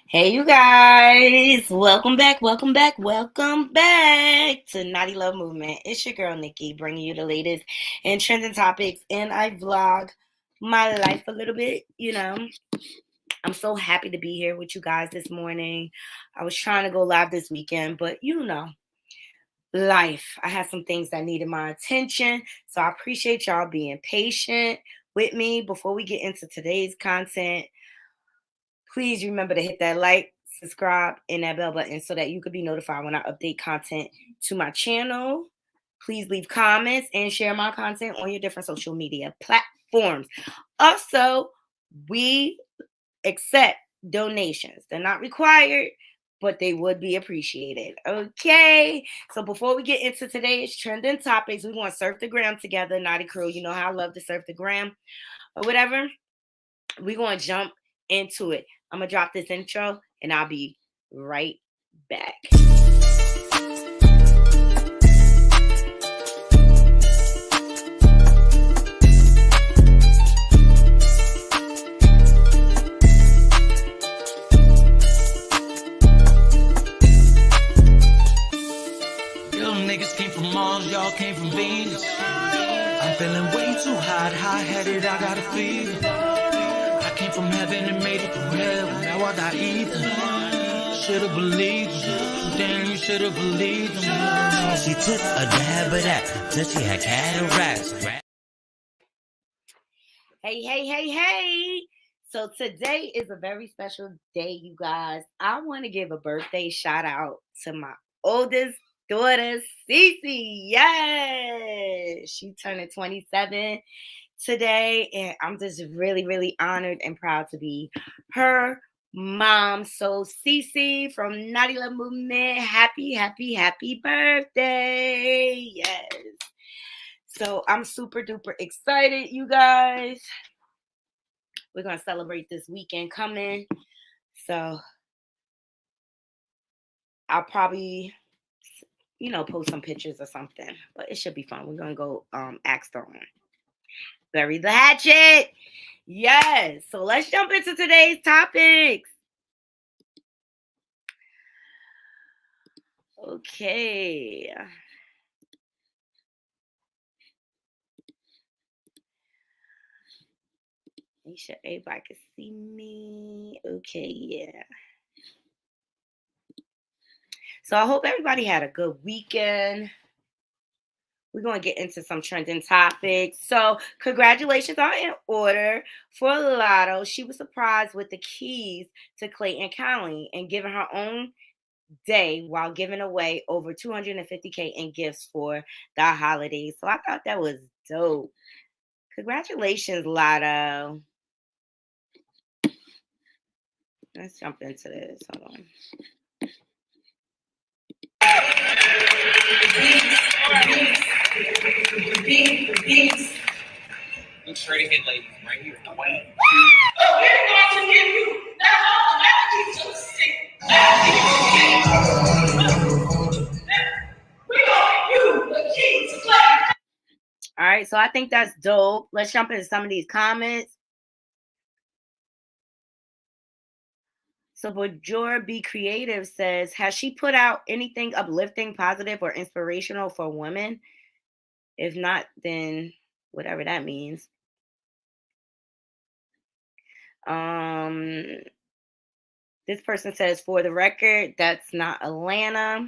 Hey, you guys. Welcome back to Naughty Love Movement. It's your girl, Nikki, bringing you the latest and trending topics. And I vlog my life a little bit, I'm so happy to be here with you guys this morning. I was trying to go live this weekend, but life. I had some things that needed my attention. So I appreciate y'all being patient with me. Before we get into today's content, please remember to hit that like, subscribe, and that bell button so that you could be notified when I update content to my channel. Please leave comments and share my content on your different social media platforms. Also, we accept donations. They're not required, but they would be appreciated. Okay. So before we get into today's trending topics, we want to surf the gram together, Naughty Crew. You know how I love to surf the gram or whatever. We're going to jump into it. I'm going to drop this intro and I'll be right back. Niggas came from Mars, y'all came from Venus. I'm feeling way too high-headed, I got a fever. I came from heaven and made it through hell, now I got evil. Should've believed him, damn, you should've believed him. She took a dab of that till she had cataracts. Hey. So today is a very special day, you guys. I want to give a birthday shout out to my oldest daughter, Cece. Yes, she turned 27 today, and I'm just really honored and proud to be her mom. So Cece from Naughty Love Movement, happy birthday. Yes. So I'm super duper excited, you guys. We're going to celebrate this weekend coming. So I'll probably post some pictures or something, but it should be fun. We're gonna go axe throwing. Bury the hatchet. Yes. So let's jump into today's topics. Okay. Make sure everybody can see me. Okay, yeah. So I hope everybody had a good weekend. We're going to get into some trending topics. So congratulations are in order for Lotto. She was surprised with the keys to Clayton County and given her own day while giving away over $250K in gifts for the holidays. So I thought that was dope. Congratulations, Lotto. Let's jump into this. Hold on. Look straight ahead, ladies, right here. Oh, we're going to give you not all the keys to the city. We're going to give you the keys to play. All right, so I think that's dope. Let's jump into some of these comments. So Bajor Be Creative says, has she put out anything uplifting, positive, or inspirational for women? If not, then whatever that means. This person says, for the record, that's not Atlanta.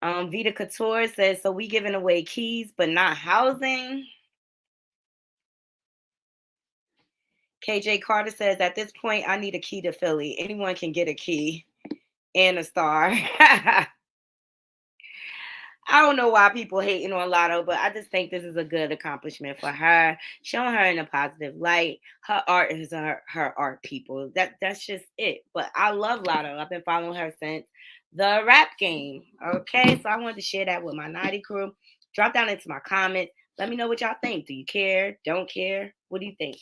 Vita Couture says, so we giving away keys, but not housing. KJ Carter says, at this point, I need a key to Philly. Anyone can get a key and a star. I don't know why people hating on Lotto, but I just think this is a good accomplishment for her, showing her in a positive light. Her art is her art, people. That's just it. But I love Lotto. I've been following her since the rap game. Okay, so I wanted to share that with my Naughty crew. Drop down into my comments. Let me know what y'all think. Do you care? Don't care? What do you think?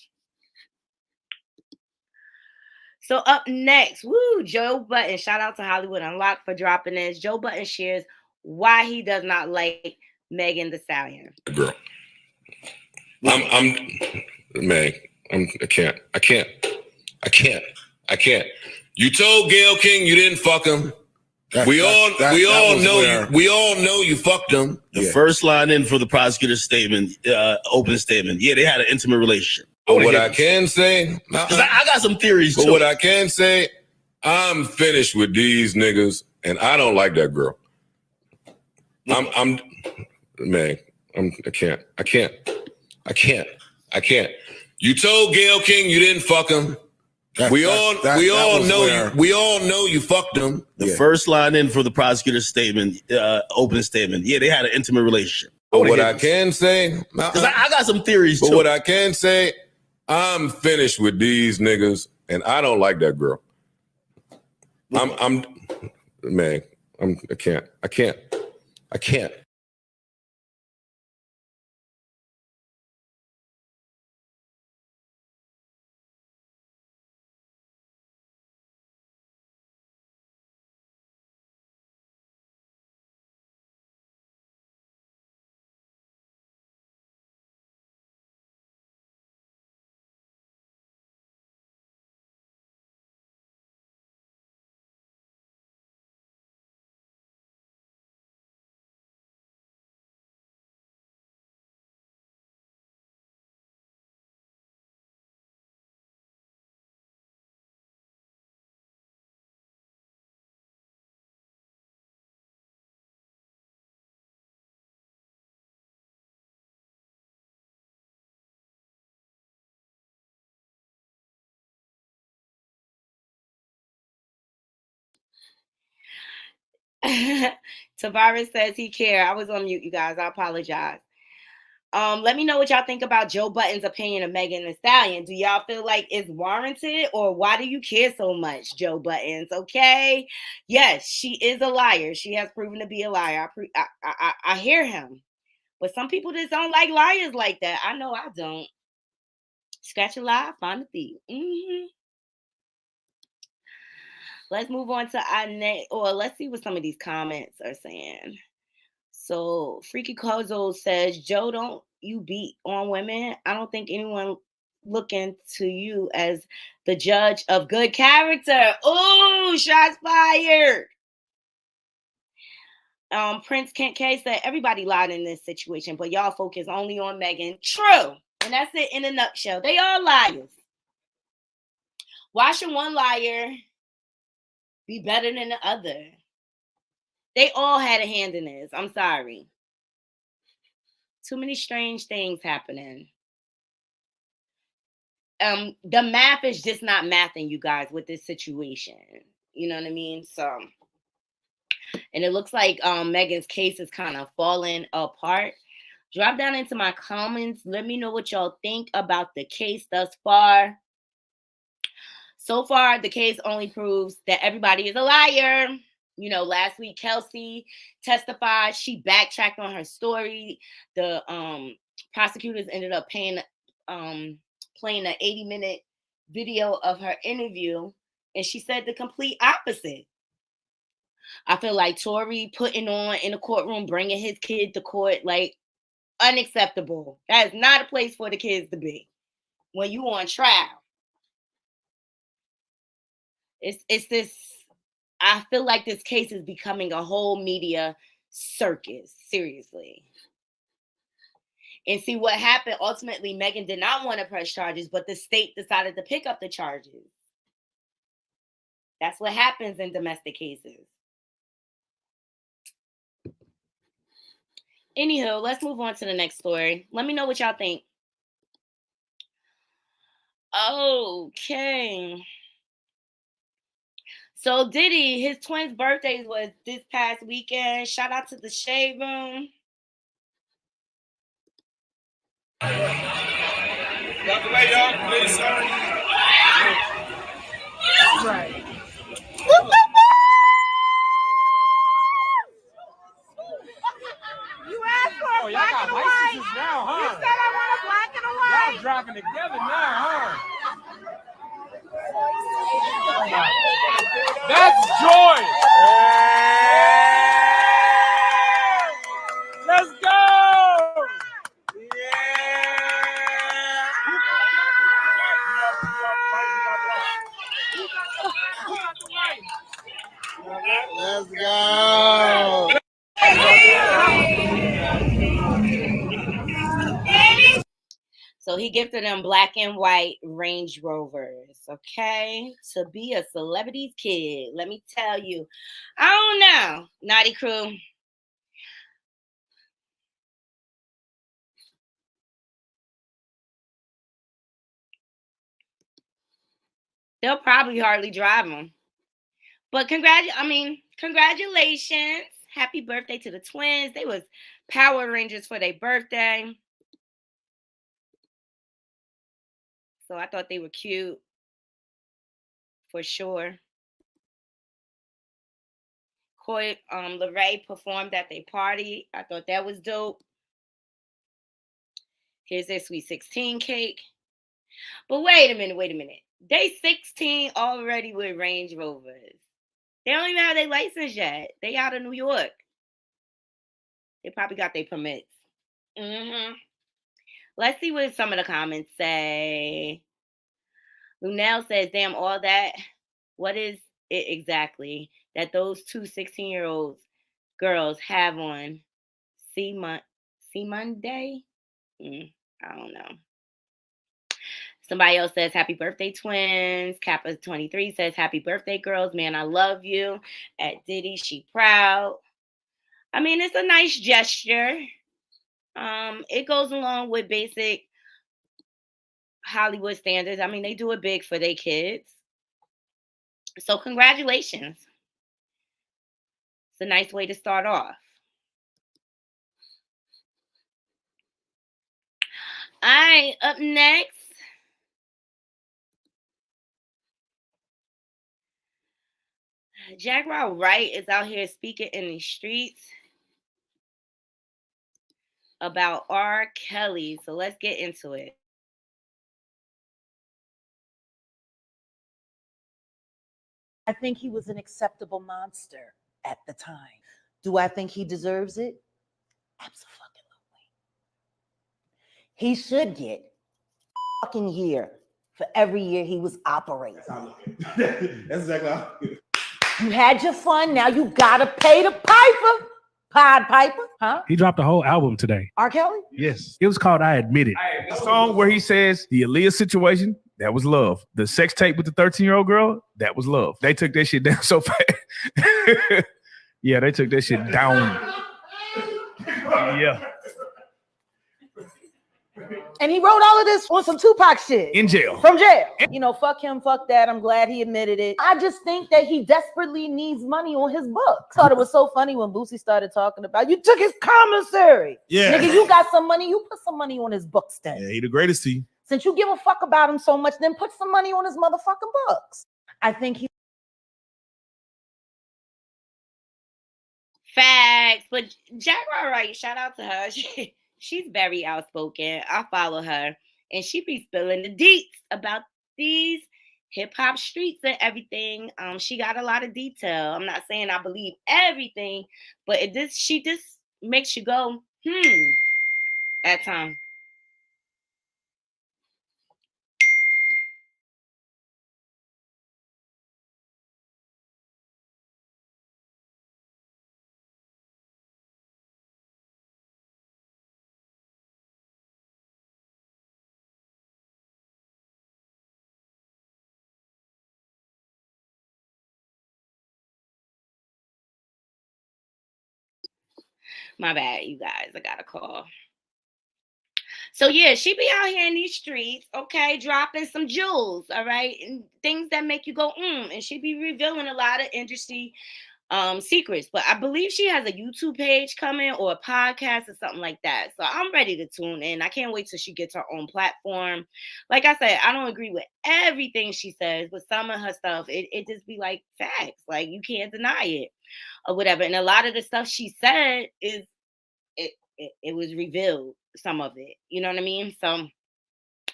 So up next, Joe Budden. Shout out to Hollywood Unlocked for dropping this. Joe Budden shares why he does not like Megan Thee Stallion. Girl, I'm Meg. I can't. You told Gayle King you didn't fuck him. We all know you fucked him. The first line in for the prosecutor's statement, opening statement. Yeah, they had an intimate relationship. But what I can say, because I got some theories too. But what I can say, I'm finished with these niggas, and I don't like that girl. I can't. You told Gayle King you didn't fuck him. We all know you fucked him. The first line in for the prosecutor's statement, opening statement. Yeah, they had an intimate relationship. But what I can say, because I got some theories too. But what I can say, I'm finished with these niggas, and I don't like that girl. I can't. Tavares says he care. I was on mute, you guys. I apologize. Let me know what y'all think about Joe Budden's opinion of Megan Thee Stallion. Do y'all feel like it's warranted, or why do you care so much, Joe Buttons? Okay, yes, she is a liar. She has proven to be a liar. I hear him, but some people just don't like liars like that. I know I don't. Scratch a lie, find a thief. Let's move on to our next, or let's see what some of these comments are saying. So Freaky Kozo says, Joe, don't you beat on women? I don't think anyone looking to you as the judge of good character. Oh, shots fired. Prince Kent K said, everybody lied in this situation, but y'all focus only on Megan. True. And that's it in a nutshell. They all liars. Why should one liar be better than the other? They all had a hand in this. I'm sorry. Too many strange things happening. The math is just not mathing, you guys, with this situation. You know what I mean? So, and it looks like Megan's case is kind of falling apart. Drop down into my comments. Let me know what y'all think about the case thus far. So far, the case only proves that everybody is a liar. You know, last week, Kelsey testified. She backtracked on her story. The prosecutors ended up playing an 80-minute video of her interview, and she said the complete opposite. I feel like Tory putting on in the courtroom, bringing his kid to court, like, unacceptable. That is not a place for the kids to be when you on trial. It's this. I feel like this case is becoming a whole media circus, seriously. And see what happened, ultimately, Megan did not want to press charges, but the state decided to pick up the charges. That's what happens in domestic cases. Anywho, let's move on to the next story. Let me know what y'all think. Okay. So Diddy, his twins' birthdays was this past weekend. Shout out to the Shade Room. Out the way, y'all. Please, sir. Right. You asked for a black and a white. Now, huh? You said I want a black and a white. Y'all dropping together now, huh? That's joy. Let's go. Let's go. So he gifted them black and white Range Rovers, okay? To be a celebrity's kid. Let me tell you. I don't know, Naughty Crew. They'll probably hardly drive them. But congratulations. Happy birthday to the twins. They was Power Rangers for their birthday. So I thought they were cute. For sure. Lorraine performed at their party. I thought that was dope. Here's their Sweet 16 cake. But wait a minute. They 16 already with Range Rovers. They don't even have their license yet. They out of New York. They probably got their permits. Let's see what some of the comments say. Lunel says, damn, all that. What is it exactly that those two 16-year-old girls have on Monday? I don't know. Somebody else says, happy birthday, twins. Kappa 23 says, happy birthday, girls. Man, I love you. At Diddy, she proud. I mean, it's a nice gesture. It goes along with basic Hollywood standards. I mean, they do it big for their kids. So congratulations. It's a nice way to start off. All right, up next. Jaguar Wright is out here speaking in the streets about R. Kelly. So let's get into it. I think he was an acceptable monster at the time. Do I think he deserves it? Absolutely. He should get a fucking year for every year he was operating. That's exactly how You had your fun, now you gotta pay the piper. Pied Piper, huh? He dropped a whole album today. R. Kelly? Yes. It was called I Admit It. The song where he says the Aaliyah situation, that was love. The sex tape with the 13-year-old girl, that was love. They took that shit down so fast. Yeah, they took that shit down. Yeah. And he wrote all of this on some Tupac shit. In jail. From jail. You know, fuck him, fuck that. I'm glad he admitted it. I just think that he desperately needs money on his books. Thought it was so funny when Boosie started talking about, you took his commissary. Yeah. Nigga, you got some money, you put some money on his books then. Yeah, he the greatest to you. Since you give a fuck about him so much, then put some money on his motherfucking books. I think he... Facts. But Jaguar Wright, shout out to her. She's very outspoken. I follow her. And she be spilling the deets about these hip-hop streets and everything. She got a lot of detail. I'm not saying I believe everything, but she just makes you go, at times. My bad, you guys. I got a call. So yeah, she be out here in these streets, okay, dropping some jewels, all right, and things that make you go, and she be revealing a lot of industry secrets. But I believe she has a YouTube page coming or a podcast or something like that. So I'm ready to tune in. I can't wait till she gets her own platform. Like I said, I don't agree with everything she says, but some of her stuff, it just be like facts. Like you can't deny it or whatever. And a lot of the stuff she said is it was revealed, some of it. You know what I mean? So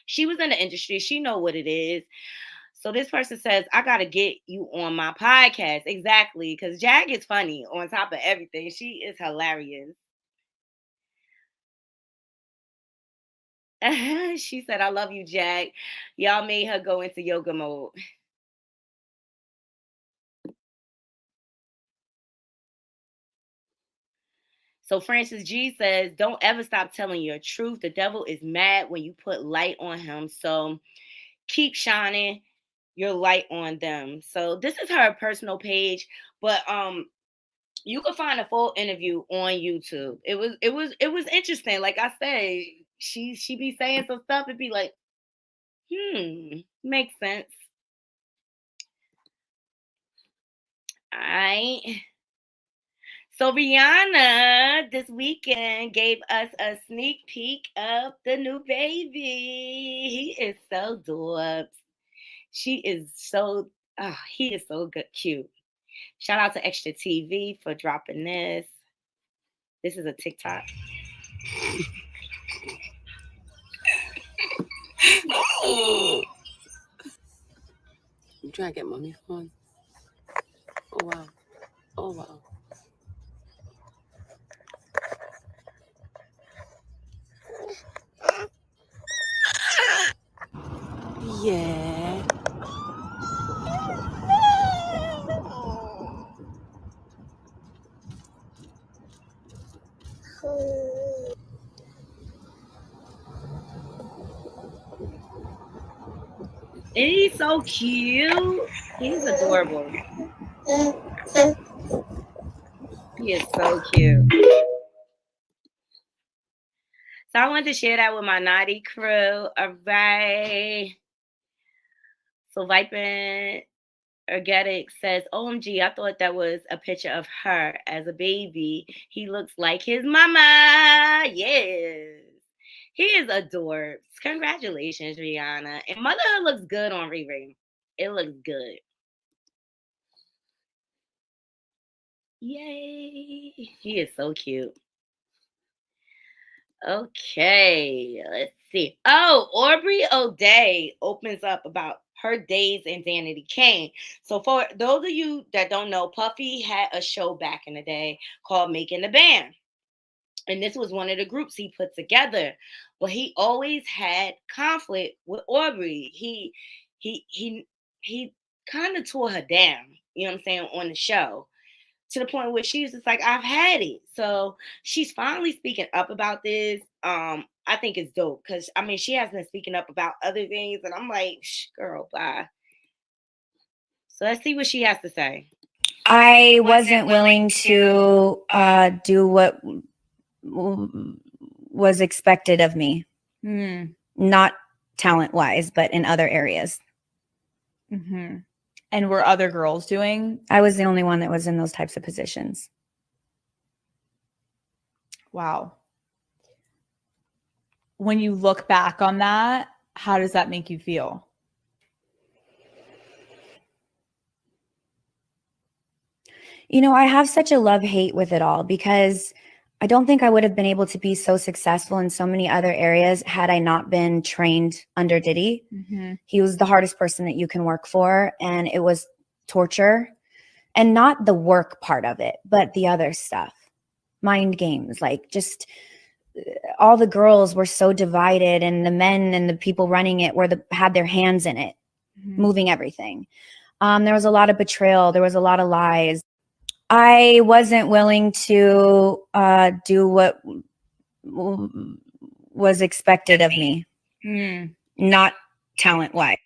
she was in the industry. She know what it is. So this person says, I got to get you on my podcast. Exactly. Because Jag is funny on top of everything. She is hilarious. She said, I love you, Jag. Y'all made her go into yoga mode. So Francis G says, don't ever stop telling your truth. The devil is mad when you put light on him. So keep shining your light on them. So this is her personal page, but you can find a full interview on YouTube. It was interesting. Like I said, she be saying some stuff and be like, makes sense. All right. So Rihanna this weekend gave us a sneak peek of the new baby. He is so dope. He is so good, cute. Shout out to Extra TV for dropping this. This is a TikTok. You trying to get mommy phone? Oh wow. Oh wow. Yeah. He's so cute. He's adorable. He is so cute. So I wanted to share that with my naughty crew. All right. So Vipin Ergetic says, OMG, I thought that was a picture of her as a baby. He looks like his mama. Yes. He is adorbs. Congratulations, Rihanna. And motherhood looks good on Riri. It looks good. Yay. He is so cute. Okay, let's see. Oh, Aubrey O'Day opens up about her days in Danity Kane. So for those of you that don't know, Puffy had a show back in the day called Making the Band. And this was one of the groups he put together. But he always had conflict with Aubrey. He kind of tore her down, you know what I'm saying, on the show. To the point where she was just like, I've had it. So she's finally speaking up about this. I think it's dope because I mean she has been speaking up about other things, and I'm like, girl, bye. So let's see what she has to say. I wasn't willing to do what was expected of me, not talent-wise, but in other areas. Mm-hmm. And were other girls doing? I was the only one that was in those types of positions. Wow. When you look back on that, how does that make you feel? You know, I have such a love-hate with it all because I don't think I would have been able to be so successful in so many other areas had I not been trained under Diddy. Mm-hmm. He was the hardest person that you can work for, and it was torture. And not the work part of it, but the other stuff. Mind games, like just all the girls were so divided, and the men and the people running it had their hands in it, moving everything. There was a lot of betrayal. There was a lot of lies. I wasn't willing to do what was expected of me, not talent-wise.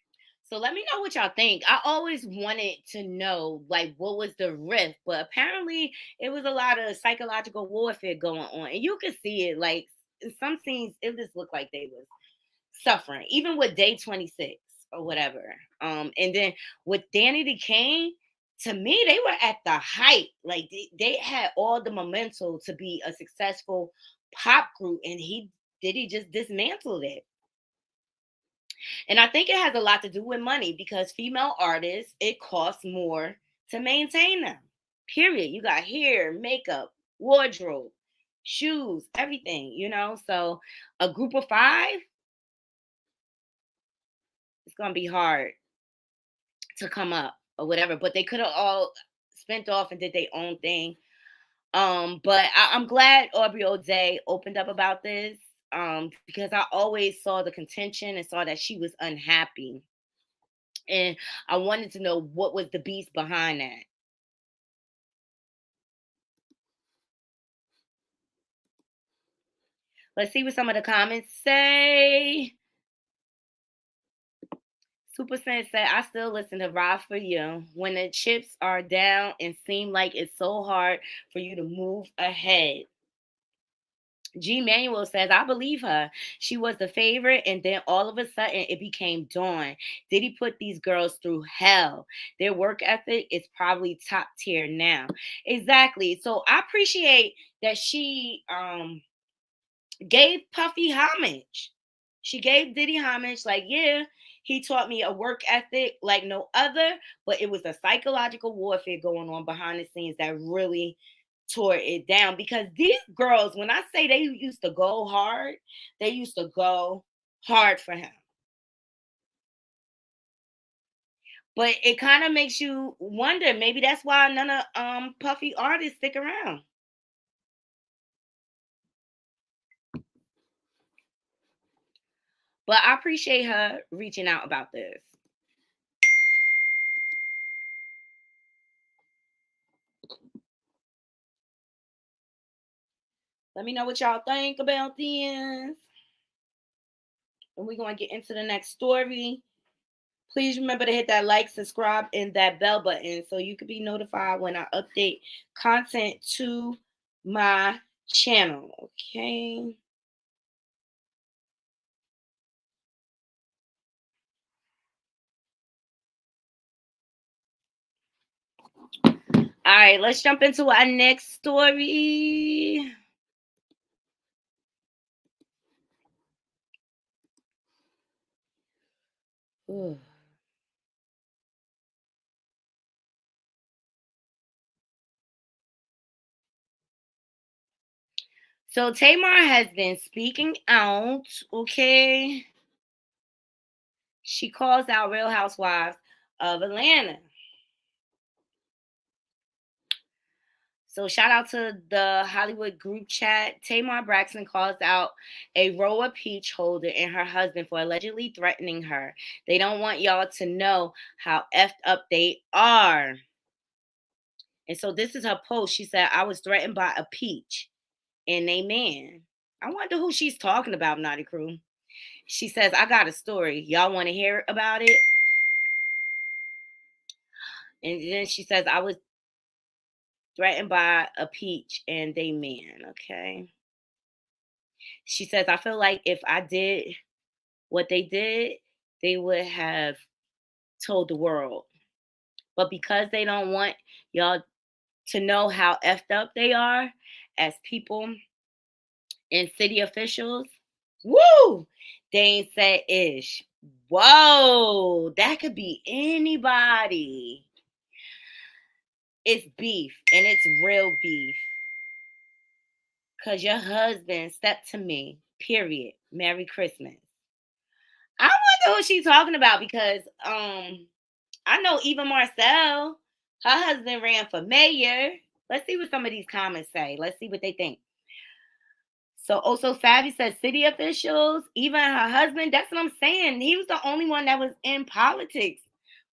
So let me know what y'all think. I always wanted to know, like, what was the rift, but apparently it was a lot of psychological warfare going on, and you could see it. Like in some scenes, it just looked like they was suffering, even with Day 26 or whatever. And then with Danity Kane, to me, they were at the height. Like they had all the momentum to be a successful pop group, and he just dismantled it. And I think it has a lot to do with money because female artists, it costs more to maintain them. Period. You got hair, makeup, wardrobe, shoes, everything, you know? So a group of 5, it's going to be hard to come up or whatever. But they could have all spent off and did their own thing. But I'm glad Aubrey O'Day opened up about this. Because I always saw the contention and saw that she was unhappy. And I wanted to know what was the beast behind that. Let's see what some of the comments say. Super Sense said, I still listen to Ride for You when the chips are down and seem like it's so hard for you to move ahead. G Manuel says, I believe her. She was the favorite, and then all of a sudden it became Dawn. Diddy put these girls through hell. Their work ethic is probably top tier now. Exactly. So I appreciate that she gave Puffy homage. She gave Diddy homage, like, yeah, he taught me a work ethic like no other, but it was a psychological warfare going on behind the scenes that really tore it down. Because these girls, when I say they used to go hard, they used to go hard for him. But it kind of makes you wonder, maybe that's why none of Puffy artists stick around. But I appreciate her reaching out about this. Let me know what y'all think about this. And we're going to get into the next story. Please remember to hit that like, subscribe, and that bell button so you can be notified when I update content to my channel. Okay. All right, let's jump into our next story. Ooh. So Tamar has been speaking out, okay? She calls out Real Housewives of Atlanta. So shout out to the Hollywood group chat. Tamar Braxton calls out a Roa Peach holder and her husband for allegedly threatening her. They don't want y'all to know how effed up they are. And so this is her post. She said, I was threatened by a peach and a man. I wonder who she's talking about, Naughty Crew. She says, I got a story. Y'all want to hear about it? And then she says, I was threatened by a peach and they man, okay? She says, I feel like if I did what they did, they would have told the world. But because they don't want y'all to know how effed up they are as people and city officials, woo, they ain't said ish. Whoa, that could be anybody. It's beef, and it's real beef. Because your husband stepped to me, period. Merry Christmas. I wonder who she's talking about because I know Eva Marcel, her husband ran for mayor. Let's see what some of these comments say. Let's see what they think. So Also Savvy says city officials, even her husband. That's what I'm saying. He was the only one that was in politics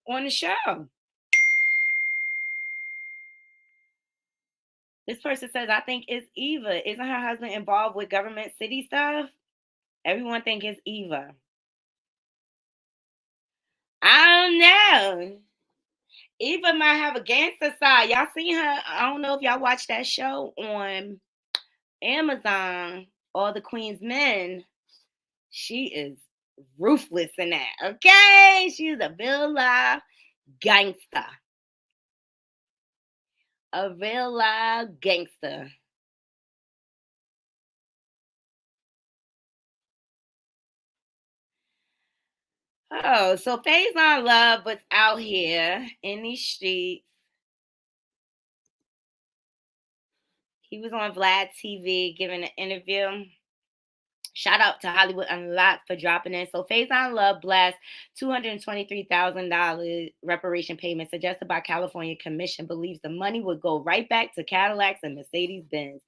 on the show. This person says, I think it's Eva. Isn't her husband involved with government city stuff? Everyone think it's Eva. I don't know. Eva might have a gangster side. Y'all seen her? I don't know if y'all watched that show on Amazon, All the Queen's Men. She is ruthless in that, okay? She's a real life gangster. A real life gangster. Oh, so Faison Love was out here in these streets. He was on Vlad TV giving an interview. Shout out to Hollywood Unlocked for dropping in. So Faison Love blast $223,000 reparation payment suggested by California Commission believes the money would go right back to Cadillacs and Mercedes-Benz.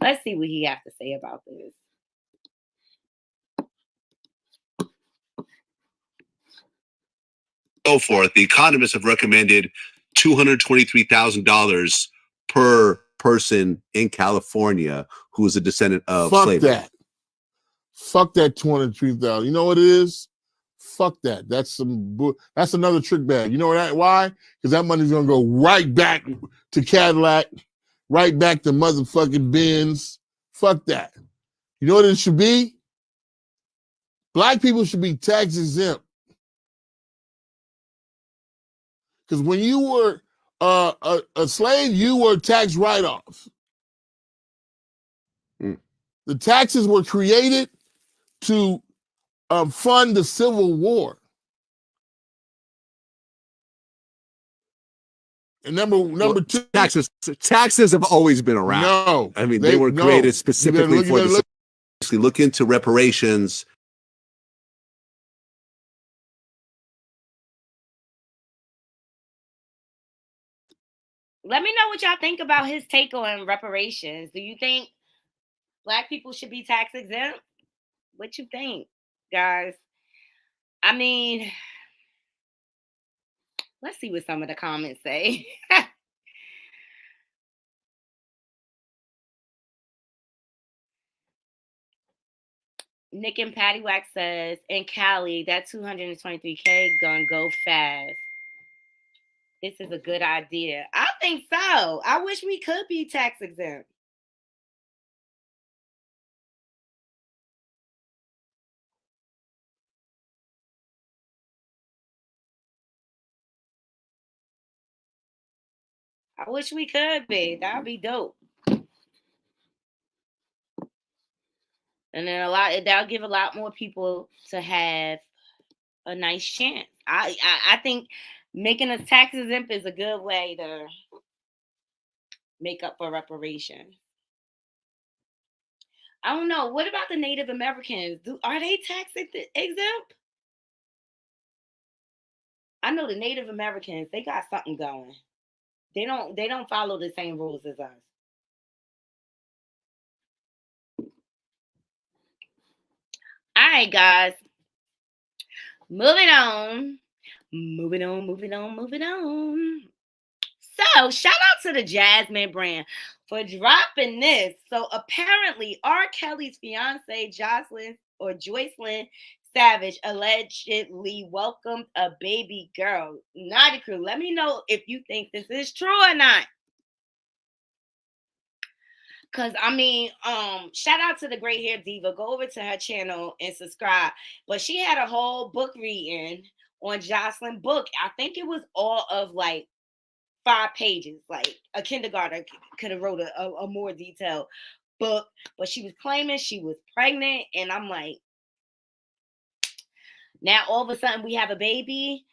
Let's see what he has to say about this. So forth, the economists have recommended $223,000 per person in California who is a descendant of slavery. That. Fuck that 203,000. You know what it is? Fuck that. That's that's another trick bag. You know that why? Because that money's gonna go right back to Cadillac, right back to motherfucking Benz. Fuck that. You know what it should be? Black people should be tax exempt. Because when you were a slave, you were tax write-offs. The taxes were created to fund the Civil War. And number two, taxes have always been around. No, I mean they were created specifically for this. Look into reparations. Let me know what y'all think about his take on reparations. Do you think Black people should be tax exempt? What you think, guys? I mean, let's see what some of the comments say. Nick and Pattywack says, in Cali, that 223K gonna go fast. This is a good idea. I think so. I wish we could be tax exempt. I wish we could be. That would be dope. And then that'll give a lot more people to have a nice chance. I think making us tax exempt is a good way to make up for reparations. I don't know. What about the Native Americans? Are they tax exempt? I know the Native Americans, they got something going. They don't follow the same rules as us. All right, guys. Moving on. So, shout out to the Jasmine brand for dropping this. So, apparently, R. Kelly's fiance, Joycelyn Savage, allegedly welcomed a baby girl. Naughty Crew, let me know if you think this is true or not. Because, I mean, shout out to the Great Hair Diva. Go over to her channel and subscribe. But she had a whole book reading on Jocelyn's book. I think it was all of like 5 pages. Like a kindergarten could have wrote a more detailed book. But she was claiming she was pregnant. And I'm like, now all of a sudden we have a baby.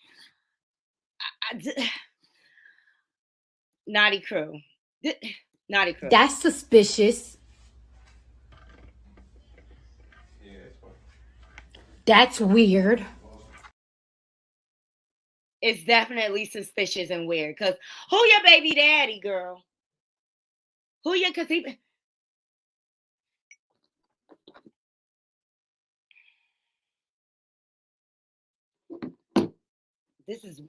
Naughty Crew. Naughty Crew. That's suspicious. That's weird. It's definitely suspicious and weird. Because who your baby daddy, girl? Who your, because he... This is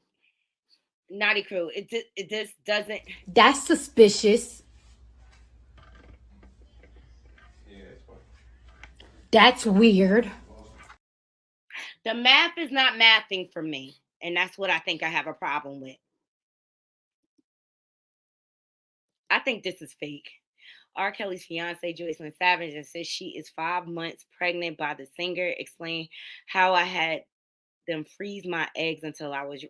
Naughty Crew. It just doesn't... That's suspicious. That's weird. The math is not mathing for me. And that's what I think I have a problem with. I think this is fake. R. Kelly's fiance, Joycelyn Savage, says she is 5 months pregnant by the singer. Explain how I had them freeze my eggs until I was...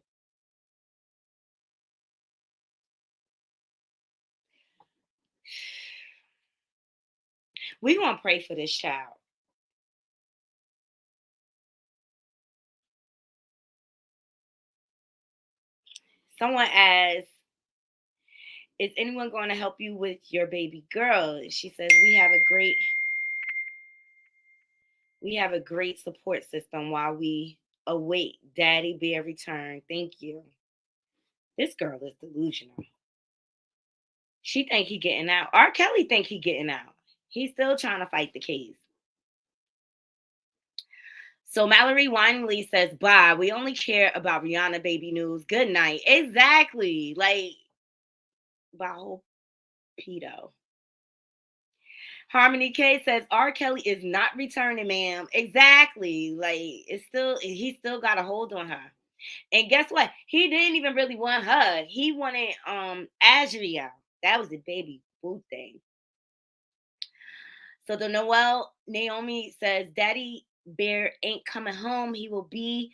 We're going to pray for this child. Someone asked, is anyone going to help you with your baby girl? She says, we have a great support system while we await Daddy Bear return. Thank you. This girl is delusional. She think he getting out. R. Kelly think he getting out. He's still trying to fight the case. So Mallory Winley says, bye. We only care about Rihanna baby news. Good night. Exactly. Like, wow, pedo. Harmony K says R. Kelly is not returning, ma'am. Exactly. Like he still got a hold on her. And guess what? He didn't even really want her. He wanted Adria. That was the baby boo thing. So the Noel Naomi says Daddy Bear ain't coming home. He will be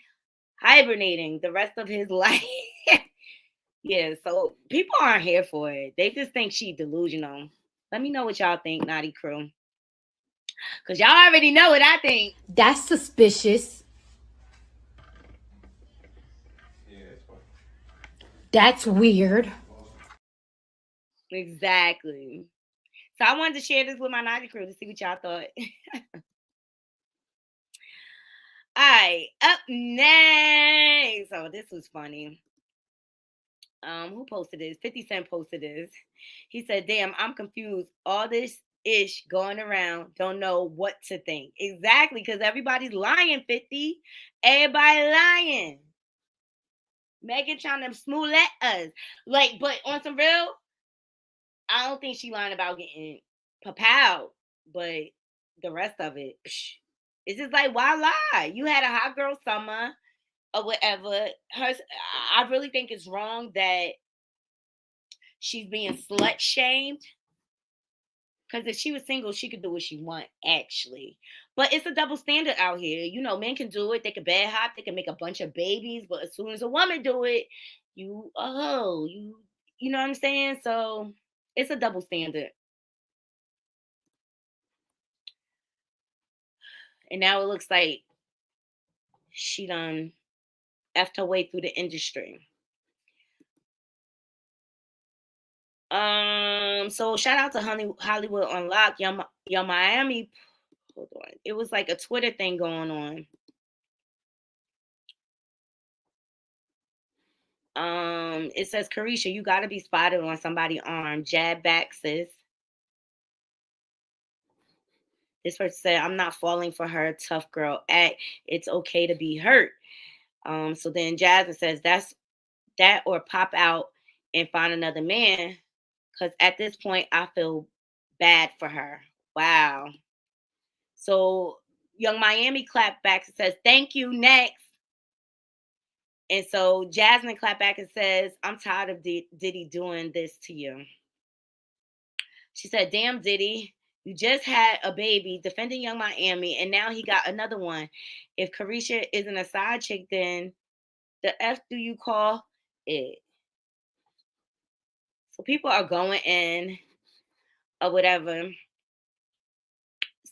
hibernating the rest of his life. Yeah, so people aren't here for it. They just think she delusional. Let me know what y'all think, Naughty Crew. Because y'all already know what I think. That's suspicious. That's weird. Exactly. So I wanted to share this with my Naughty Crew to see what y'all thought. All right, up next. Oh, this was funny. Who posted this? 50 Cent posted this. He said, damn, I'm confused. All this ish going around. Don't know what to think. Exactly, because everybody's lying, 50. Everybody lying. Megan trying to smooth at us. Like, but on some real, I don't think she lying about getting papowed. But the rest of it, it's just like, why lie? You had a hot girl summer or whatever. I really think it's wrong that she's being slut shamed. Because if she was single, she could do what she want, actually. But it's a double standard out here. You know, men can do it. They can bad hop. They can make a bunch of babies. But as soon as a woman do it, you know what I'm saying? So it's a double standard. And now it looks like she done effed her way through the industry. So shout out to Hollywood Unlocked. Your Miami. Hold on. It was like a Twitter thing going on. It says, Carisha, you gotta be spotted on somebody's arm. Jab back, sis. This person said, I'm not falling for her tough girl act. It's okay to be hurt. So then Jasmine says, that's that or pop out and find another man. Because at this point, I feel bad for her. Wow. So Young Miami clapped back and says, thank you, next. And so Jasmine clapped back and says, I'm tired of Diddy doing this to you. She said, damn, Diddy, you just had a baby defending Young Miami, and now he got another one. If Carisha isn't a side chick, then the F do you call it? So people are going in or whatever.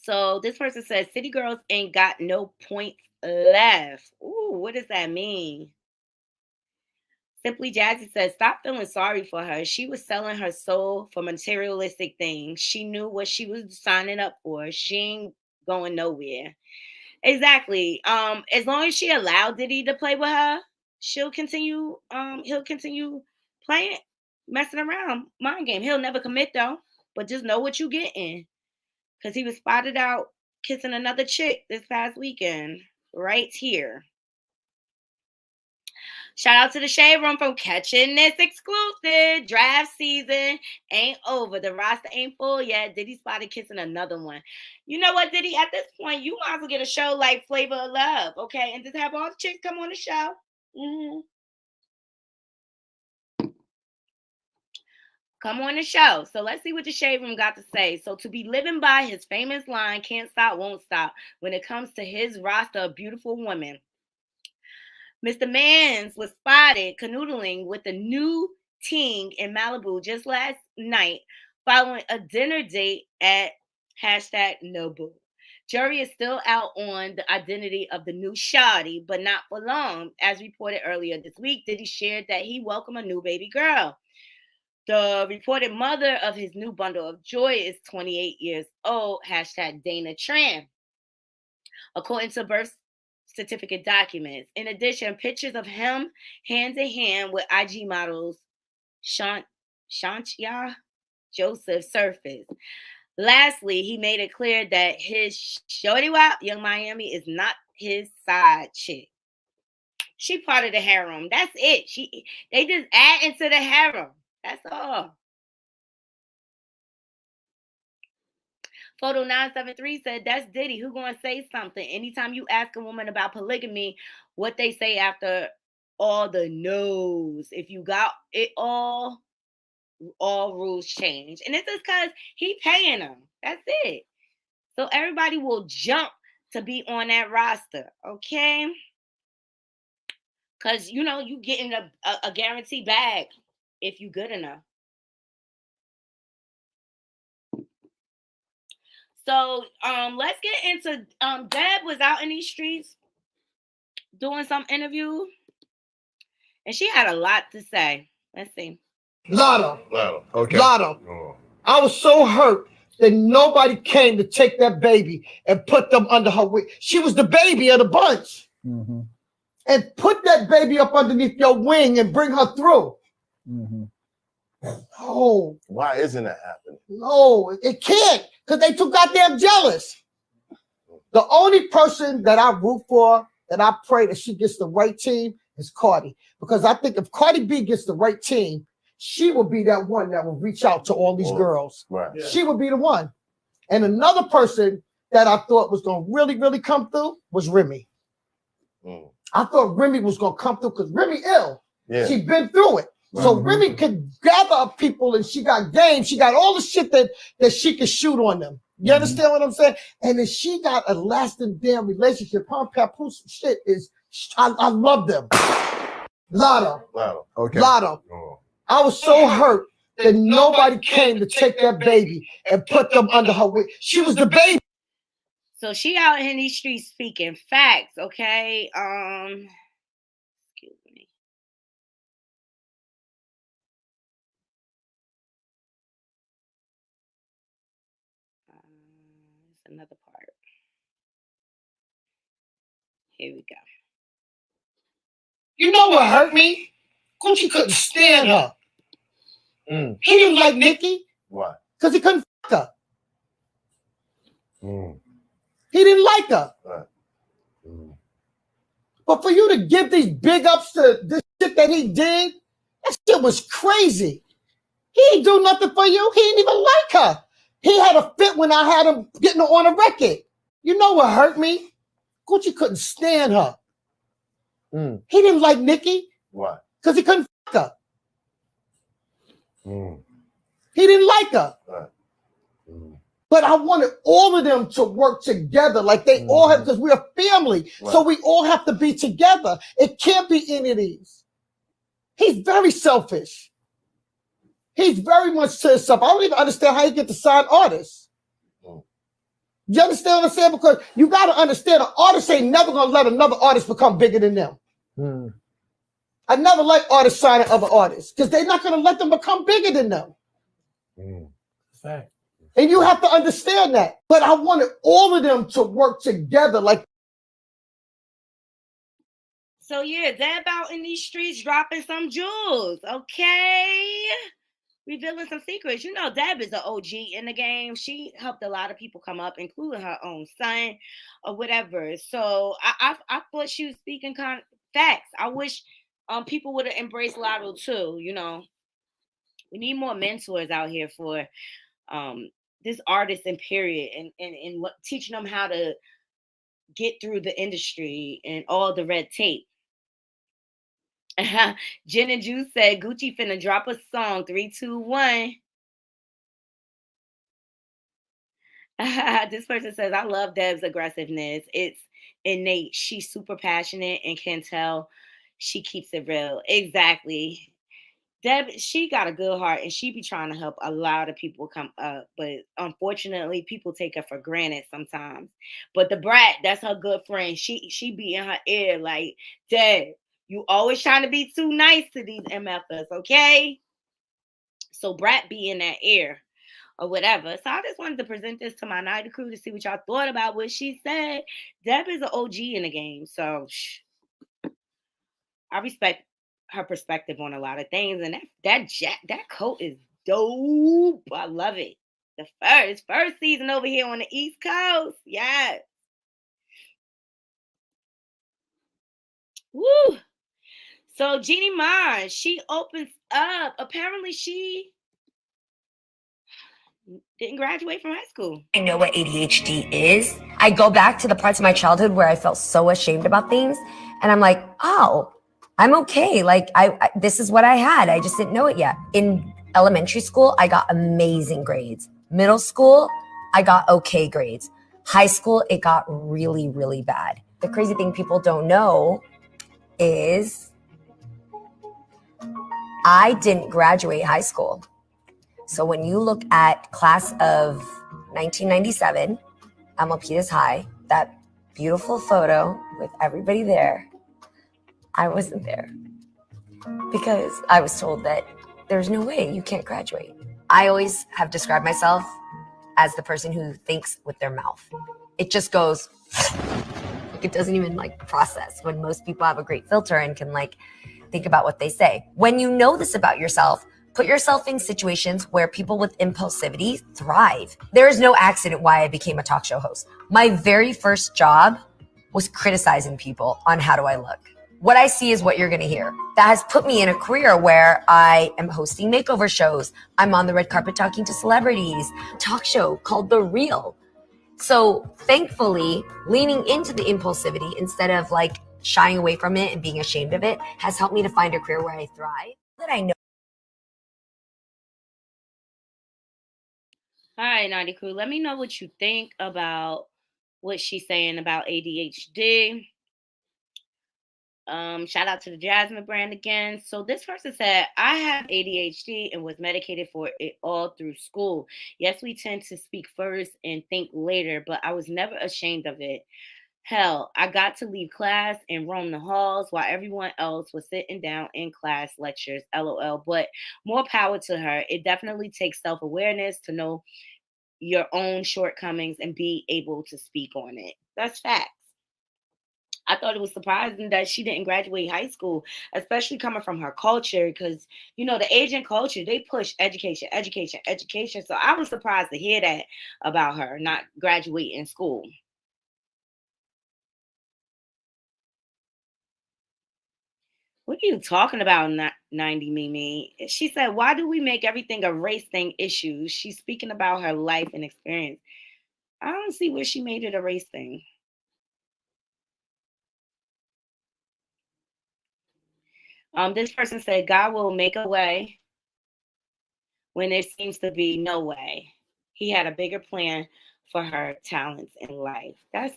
So this person says, City Girls ain't got no points left. Ooh, what does that mean? Simply Jazzy says, stop feeling sorry for her. She was selling her soul for materialistic things. She knew what she was signing up for. She ain't going nowhere. Exactly. As long as she allowed Diddy to play with her, he'll continue playing, messing around, mind game. He'll never commit though, but just know what you getting. Because he was spotted out kissing another chick this past weekend, right here. Shout out to the Shade Room from catching this exclusive. Draft season ain't over. The roster ain't full yet. Diddy spotted kissing another one. You know what, Diddy? At this point, you might as well get a show like Flavor of Love, okay? And just have all the chicks come on the show. Come on the show. So let's see what the Shade Room got to say. So to be living by his famous line, can't stop, won't stop, when it comes to his roster of beautiful women. Mr. Mans was spotted canoodling with a new ting in Malibu just last night following a dinner date at #Nobu. Jury is still out on the identity of the new shawty, but not for long. As reported earlier this week, Diddy shared that he welcomed a new baby girl. The reported mother of his new bundle of joy is 28 years old, #Dana Tran. According to birth certificate documents. In addition, pictures of him hand in hand with IG models Shantya Joseph surfaced. Lastly, he made it clear that his shorty wop, Young Miami, is not his side chick. She part of the harem. That's it. They just add into the harem. That's all. Photo 973 said, that's Diddy. Who gonna say something? Anytime you ask a woman about polygamy, what they say after all the no's. If you got it all rules change. And it's just because he paying them. That's it. So everybody will jump to be on that roster, okay? Because, you know, you getting a guaranteed bag if you good enough. So let's get into Deb was out in these streets doing some interview, and she had a lot to say. Let's see. Lotto. Okay. Lotto. I was so hurt that nobody came to take that baby and put them under her wing. She was the baby of the bunch. Mm-hmm. And put that baby up underneath your wing and bring her through. Mm-hmm. Oh. Why isn't that happening? No, it can't, because they too goddamn jealous. The only person that I root for, that I pray that she gets the right team, is Cardi. Because I think if Cardi B gets the right team, she will be that one that will reach out to all these girls. Right. Yeah. She would be the one. And another person that I thought was going to really, really come through was Remy. I thought Remy was going to come through because Remy ill. Yeah. She's been through it. So Remy could gather up people, and she got game. She got all the shit that she could shoot on them. You understand what I'm saying? And then she got a lasting damn relationship. Her Papoose shit is, I love them. Lotto. Okay. Lotto. I was so hurt that nobody came to take that baby and put them under her wing. She was the baby. So she out in these streets speaking facts, okay? Excuse me. It's another part. Here we go. You know what hurt me? Gucci couldn't stand her. He didn't like Nicki. Why? Because he couldn't f*** her. He didn't like her. Right. But for you to give these big ups to this shit that he did, that shit was crazy. He ain't do nothing for you. He didn't even like her. He had a fit when I had him getting her on a record. You know what hurt me? Gucci couldn't stand her. He didn't like Nicki. Why? Because he couldn't f*** her. He didn't like her. Right. But I wanted all of them to work together like they all have, because we're a family. Right. So we all have to be together. It can't be any of these. He's very selfish. He's very much to himself. I don't even understand how he get to sign artists. You understand what I'm saying? Because you got to understand, an artist ain't never going to let another artist become bigger than them. I never like artists signing other artists because they're not going to let them become bigger than them. Fact. And you have to understand that. But I wanted all of them to work together like. So yeah, Deb out in these streets dropping some jewels, okay? Revealing some secrets. You know, Deb is an OG in the game. She helped a lot of people come up, including her own son or whatever. So I thought she was speaking facts. I wish people would have embraced Lotto too. You know, we need more mentors out here for this artist and period, and what, teaching them how to get through the industry and all the red tape. Jen and Juice said Gucci finna drop a song. 3, 2, 1. This person says, I love Deb's aggressiveness. It's innate. She's super passionate and can tell she keeps it real. Exactly. Deb, she got a good heart and she be trying to help a lot of people come up. But unfortunately, people take her for granted sometimes. But the brat, that's her good friend. She be in her ear like, Deb, you always trying to be too nice to these MFers, okay? So brat be in that ear or whatever. So I just wanted to present this to my night crew to see what y'all thought about what she said. Deb is an OG in the game. So I respect her perspective on a lot of things, and that coat is dope. I love it. The first season over here on the East Coast. Yes. Woo. So Jeannie Mai, she opens up. Apparently she didn't graduate from high school. I know what ADHD is. I go back to the parts of my childhood where I felt so ashamed about things, and I'm like, oh, I'm okay. Like I this is what I had. I just didn't know it yet. In elementary school, I got amazing grades. Middle school, I got okay grades. High school, it got really, really bad. The crazy thing people don't know is I didn't graduate high school. So when you look at class of 1997, Milpitas High, that beautiful photo with everybody there, I wasn't there because I was told that there's no way you can't graduate. I always have described myself as the person who thinks with their mouth. It just goes, it doesn't even like process, when most people have a great filter and can like think about what they say. When you know this about yourself, put yourself in situations where people with impulsivity thrive. There is no accident why I became a talk show host. My very first job was criticizing people on how do I look. What I see is what you're gonna hear. That has put me in a career where I am hosting makeover shows. I'm on the red carpet talking to celebrities, talk show called The Real. So thankfully, leaning into the impulsivity instead of like shying away from it and being ashamed of it has helped me to find a career where I thrive. That I know. All right, Naughty Crew, let me know what you think about what she's saying about ADHD. Shout out to the Jasmine brand again. So this person said, I have ADHD and was medicated for it all through school. Yes, we tend to speak first and think later, but I was never ashamed of it. Hell, I got to leave class and roam the halls while everyone else was sitting down in class lectures, LOL. But more power to her. It definitely takes self-awareness to know your own shortcomings and be able to speak on it. That's facts. I thought it was surprising that she didn't graduate high school, especially coming from her culture, because, you know, the Asian culture, they push education, education, education. So I was surprised to hear that about her not graduating school. What are you talking about, 90 Mimi? She said, why do we make everything a race thing issue? She's speaking about her life and experience. I don't see where she made it a race thing. This person said, God will make a way when there seems to be no way. He had a bigger plan for her talents in life. That's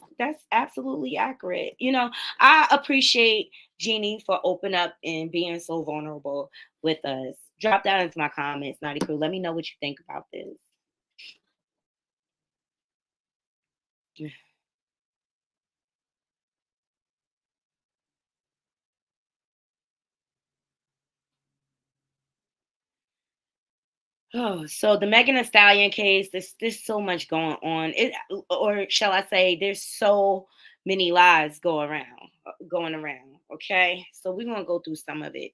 absolutely accurate. You know, I appreciate Jeannie for opening up and being so vulnerable with us. Drop that into my comments, Naughty Crew. Let me know what you think about this. Oh, so the Megan Thee Stallion case, there's so much going on. Or shall I say, there's so many lies going around. Okay, so we're gonna go through some of it.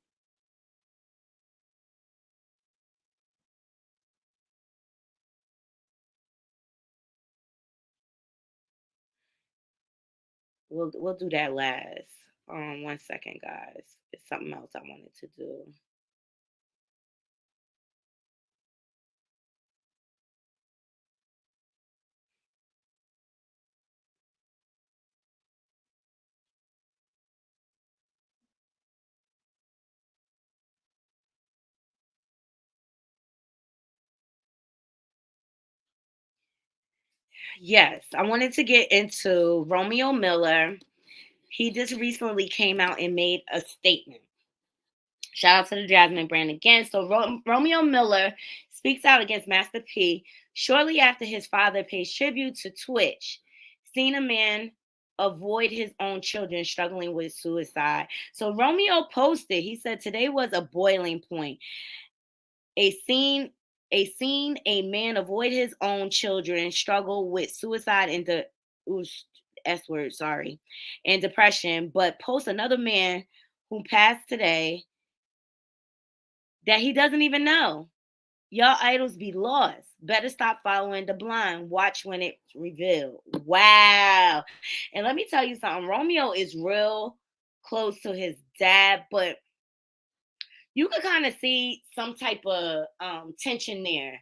We'll do that last. 1 second, guys. It's something else I wanted to do. Yes, I wanted to get into Romeo Miller. He just recently came out and made a statement. Shout out to the Jasmine brand again. So Romeo Miller speaks out against Master P shortly after his father pays tribute to Twitch. Seen a man avoid his own children struggling with suicide. So Romeo posted, he said, today was a boiling point. A man avoid his own children struggle with suicide and and depression, but post another man who passed today that he doesn't even know. Y'all idols be lost. Better stop following the blind. Watch when it's revealed. Wow. And let me tell you something. Romeo is real close to his dad, but you could kind of see some type of tension there.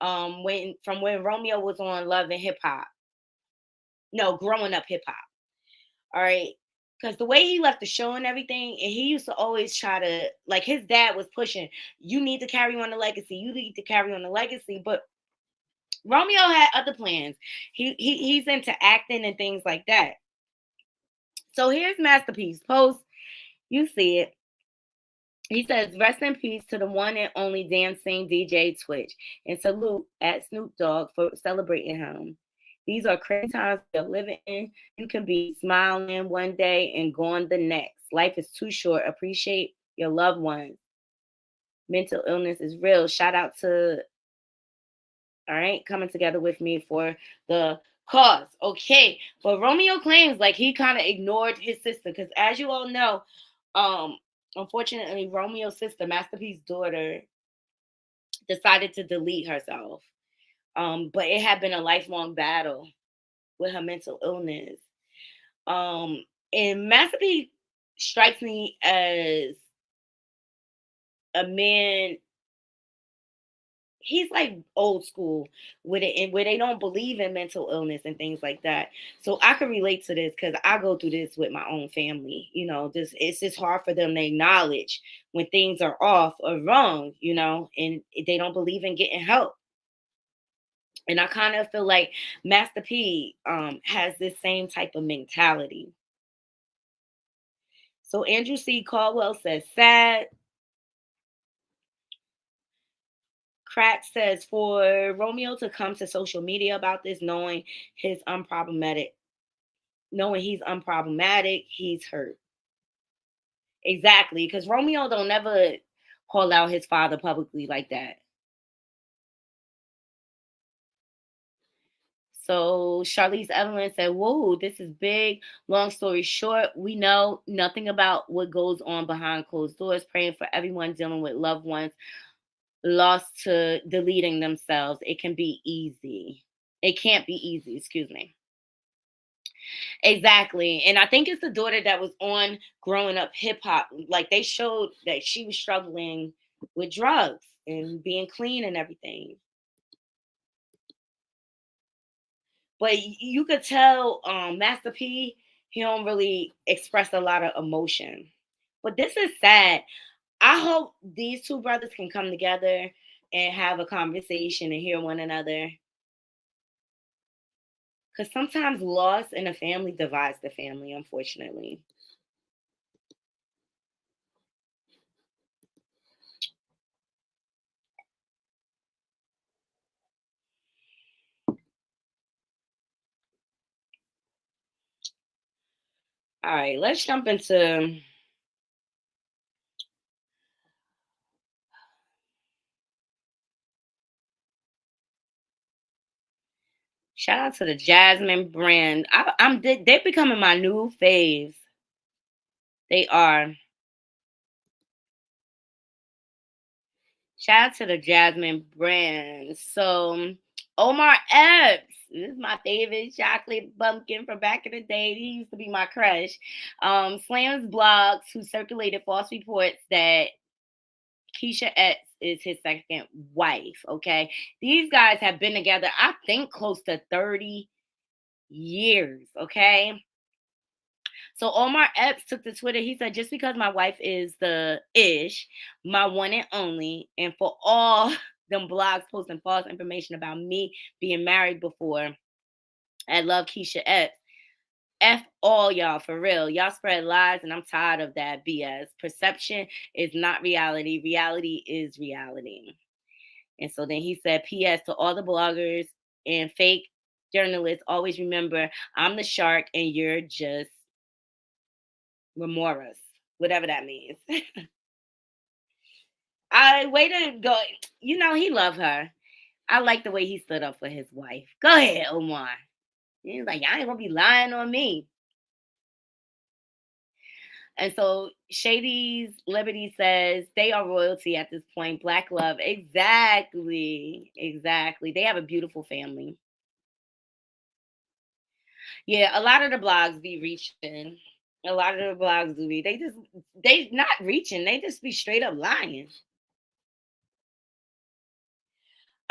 when Romeo was on Love and Hip Hop. No, Growing Up Hip Hop. All right. Because the way he left the show and everything, and he used to always try to, like, his dad was pushing, you need to carry on the legacy. You need to carry on the legacy. But Romeo had other plans. He's into acting and things like that. So here's Masterpiece post. You see it. He says, rest in peace to the one and only dancing DJ Twitch. And salute at Snoop Dogg for celebrating him. These are crazy times we're living in. You can be smiling one day and gone the next. Life is too short. Appreciate your loved ones. Mental illness is real. Shout out to, all right, coming together with me for the cause. Okay. But Romeo claims like he kind of ignored his sister. Because as you all know, unfortunately, Romeo's sister, Masterpiece's daughter, decided to delete herself. But it had been a lifelong battle with her mental illness. And Masterpiece strikes me as a man. He's like old school with it, and where they don't believe in mental illness and things like that. So I can relate to this because I go through this with my own family. You know, it's just hard for them to acknowledge when things are off or wrong, you know, and they don't believe in getting help. And I kind of feel like Master P has this same type of mentality. So Andrew C. Caldwell says, sad. Crack says, for Romeo to come to social media about this, knowing he's unproblematic, he's hurt. Exactly, because Romeo don't never call out his father publicly like that. So Charlize Evelyn said, whoa, this is big. Long story short, we know nothing about what goes on behind closed doors. Praying for everyone dealing with loved ones lost to deleting themselves. It can be easy. It can't be easy, excuse me. Exactly. And I think it's the daughter that was on Growing Up Hip Hop. Like they showed that she was struggling with drugs and being clean and everything. But you could tell Master P, he don't really express a lot of emotion. But this is sad. I hope these two brothers can come together and have a conversation and hear one another. Because sometimes loss in a family divides the family, unfortunately. All right, let's jump into shout out to the Jasmine brand. They're becoming my new faves. They are. Shout out to the Jasmine brand. So Omar Epps, this is my favorite chocolate bumpkin from back in the day. He used to be my crush. Slams blogs who circulated false reports that Keisha Epps is his second wife. Okay. These guys have been together, I think, close to 30 years. Okay. So Omar Epps took to Twitter. He said, just because my wife is the ish, my one and only, and for all them blogs posting false information about me being married before, I love Keisha Epps. F all y'all, for real. Y'all spread lies, and I'm tired of that BS. Perception is not reality. Reality is reality. And so then he said, P.S. to all the bloggers and fake journalists, always remember, I'm the shark and you're just remoras, whatever that means. Way to go. You know, he loved her. I like the way he stood up for his wife. Go ahead, Omar. He's like, y'all ain't gonna be lying on me. And so Shady's Liberty says they are royalty at this point. Black love. Exactly. Exactly. They have a beautiful family. Yeah, a lot of the blogs be reaching. A lot of the blogs do be. They not reaching. They just be straight up lying.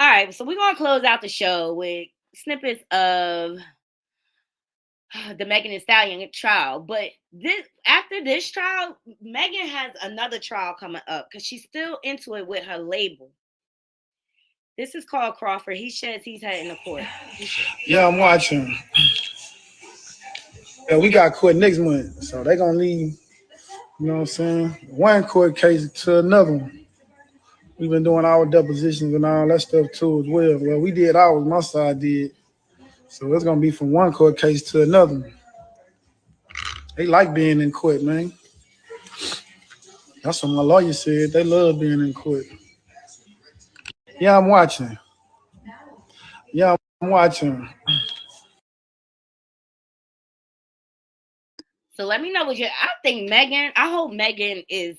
All right, so we're gonna close out the show with snippets of the Megan Thee Stallion trial. But this after this trial, Megan has another trial coming up because she's still into it with her label. This is called Crawford. He says he's heading to court. Yeah, I'm watching. Yeah, we got court next month, so they gonna leave. You know what I'm saying? One court case to another one. We've been doing our depositions and all that stuff too as well. Well, we did ours, my side did. So it's gonna be from one court case to another one. They like being in court, man. That's what my lawyer said. They love being in court. Yeah, I'm watching. Yeah, I'm watching. So let me know what I think Megan. I hope Megan is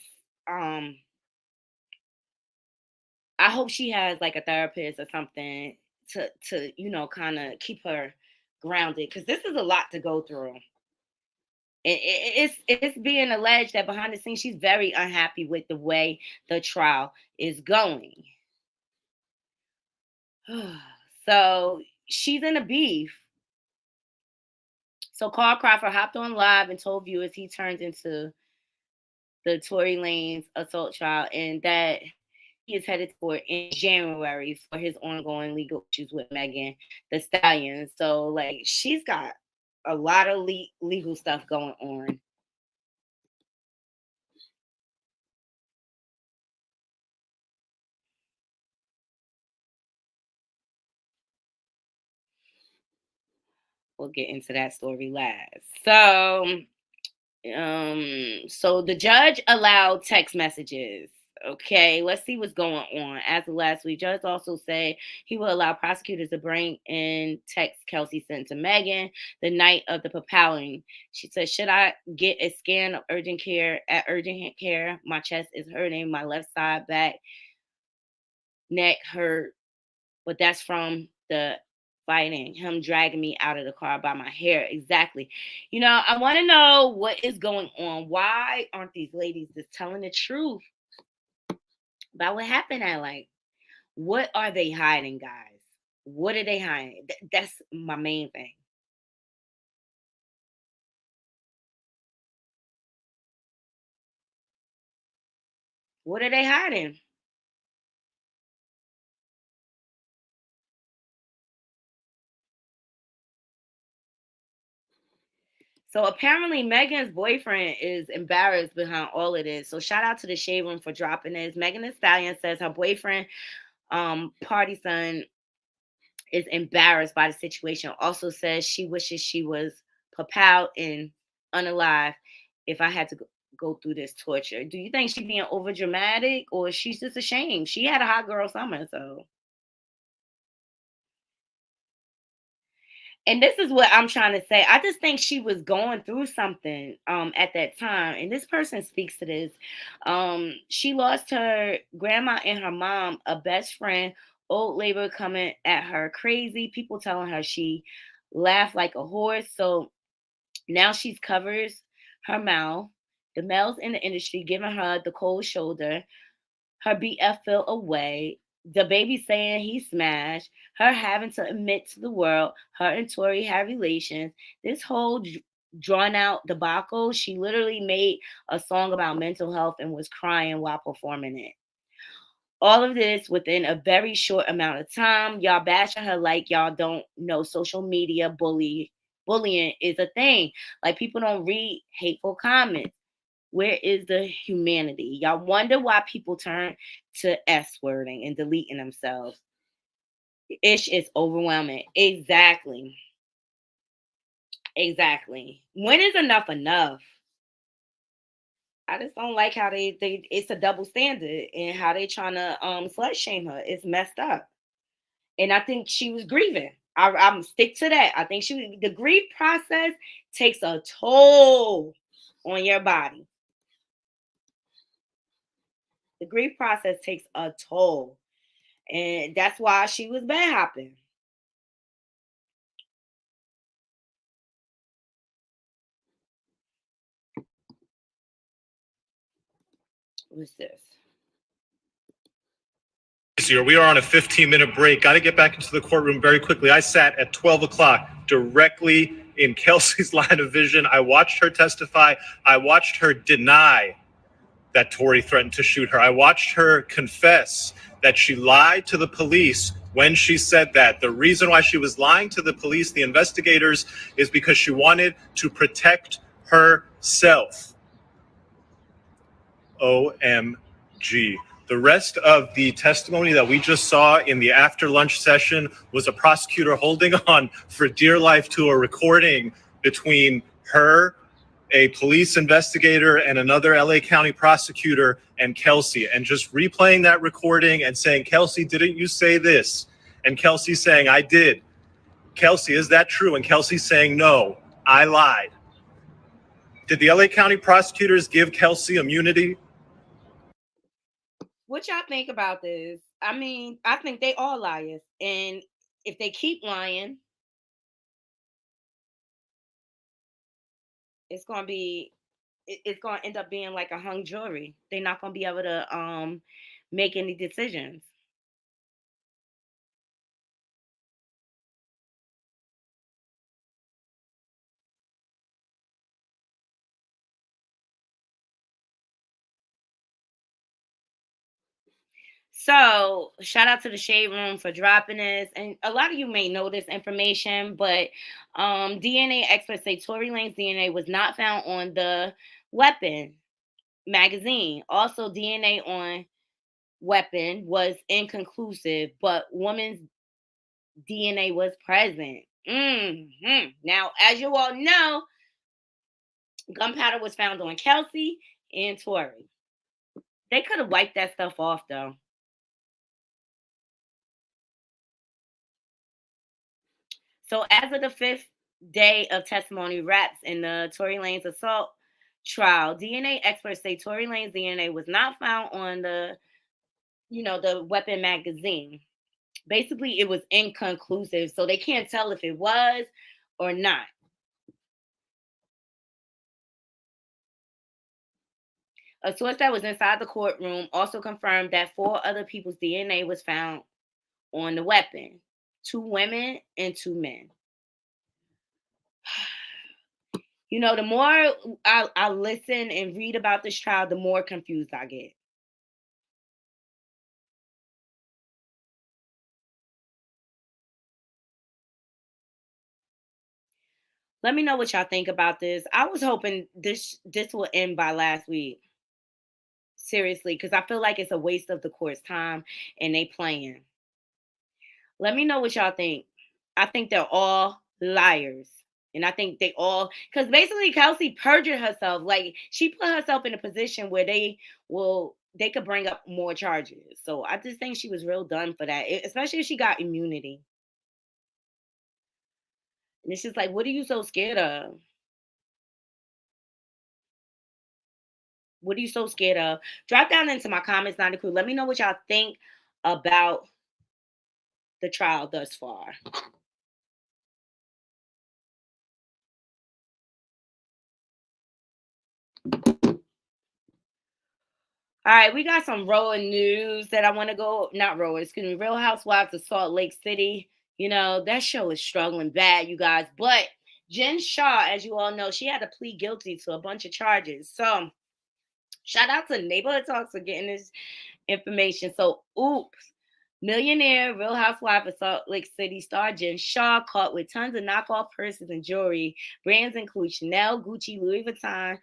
I hope she has like a therapist or something to kind of keep her grounded, because this is a lot to go through. It's being alleged that behind the scenes she's very unhappy with the way the trial is going. So she's in a beef. So Carl Crawford hopped on live and told viewers he turned into the Tory Lanez assault trial and that he is headed for in January for his ongoing legal issues with Megan Thee Stallion. So like she's got a lot of legal stuff going on. We'll get into that story last. So the judge allowed text messages. Okay, let's see what's going on. As of last week, judge also said he will allow prosecutors to bring in text Kelsey sent to Megan the night of the propounding. She said, "Should I get a scan of urgent care at urgent care? My chest is hurting, my left side, back, neck hurt, but that's from the fighting, him dragging me out of the car by my hair." Exactly. I want to know what is going on. Why aren't these ladies just telling the truth about what happened at what are they hiding, guys? What are they hiding? That's my main thing. What are they hiding? So apparently Megan's boyfriend is embarrassed behind all of this. So shout out to the Shade Room for dropping this. Megan Thee Stallion says her boyfriend, party son, is embarrassed by the situation. Also says she wishes she was papal and unalive if I had to go through this torture. Do you think she's being over dramatic or she's just ashamed? She had a hot girl summer, so. And this is what I'm trying to say. I just think she was going through something at that time. And this person speaks to this. She lost her grandma and her mom, a best friend, old labor coming at her crazy, people telling her she laughed like a horse. So now she's covers her mouth. The males in the industry giving her the cold shoulder. Her BF fell away. The baby saying he smashed. Her having to admit to the world her and Tory have relations. This whole drawn out debacle, she literally made a song about mental health and was crying while performing it. All of this within a very short amount of time. Y'all bashing her like y'all don't know social media bullying is a thing. Like people don't read hateful comments. Where is the humanity? Y'all wonder why people turn to S-wording and deleting themselves. Ish is overwhelming. Exactly. When is enough enough? I just don't like how they it's a double standard and how they trying to slut shame her. It's messed up. And I think she was grieving. I'm stick to that. I think the grief process takes a toll on your body. The grief process takes a toll. And that's why she was bad hopping. What's this? easier. We are on a 15-minute break. Got to get back into the courtroom very quickly. I sat at 12 o'clock directly in Kelsey's line of vision. I watched her testify. I watched her deny that Tory threatened to shoot her. I watched her confess that she lied to the police when she said that. The reason why she was lying to the police, the investigators, is because she wanted to protect herself. OMG. The rest of the testimony that we just saw in the after lunch session was a prosecutor holding on for dear life to a recording between her, a police investigator, and another LA County prosecutor, and Kelsey, and just replaying that recording and saying, Kelsey, didn't you say this? And Kelsey saying, I did. Kelsey, is that true? And Kelsey saying, no, I lied. Did the LA County prosecutors give Kelsey immunity? What y'all think about this? I mean, I think they all liars. And if they keep lying, it's going to end up being like a hung jury. They're not going to be able to make any decisions. So shout out to the Shade Room for dropping this. And a lot of you may know this information, but DNA experts say Tory Lanez DNA was not found on the weapon magazine. Also, DNA on weapon was inconclusive, but woman's DNA was present. Now, as you all know, gunpowder was found on Kelsey and Tory. They could have wiped that stuff off, though. So as of the 5th day of testimony wraps in the Tory Lanez assault trial, DNA experts say Tory Lanez DNA was not found on the weapon magazine. Basically, it was inconclusive, so they can't tell if it was or not. A source that was inside the courtroom also confirmed that 4 other people's DNA was found on the weapon. 2 women and 2 men. You know, the more I listen and read about this trial, the more confused I get. Let me know what y'all think about this. I was hoping this will end by last week. Seriously, because I feel like it's a waste of the court's time and they playing. Let me know what y'all think. I think they're all liars. And I think they all, because basically Kelsey perjured herself. Like, she put herself in a position where they could bring up more charges. So I just think she was real done for that, especially if she got immunity. And it's just like, what are you so scared of? What are you so scared of? Drop down into my comments, Knotty Crew. Let me know what y'all think about the trial thus far. All right, we got some Real news that I want to go. Not Real, excuse me. Real Housewives of Salt Lake City. You know, that show is struggling bad, you guys. But Jen Shah, as you all know, she had to plead guilty to a bunch of charges. So shout out to Neighborhood Talks for getting this information. So, oops. Millionaire Real Housewife of Salt Lake City star Jen Shah caught with tons of knockoff purses and jewelry. Brands include Chanel, Gucci, Louis Vuitton,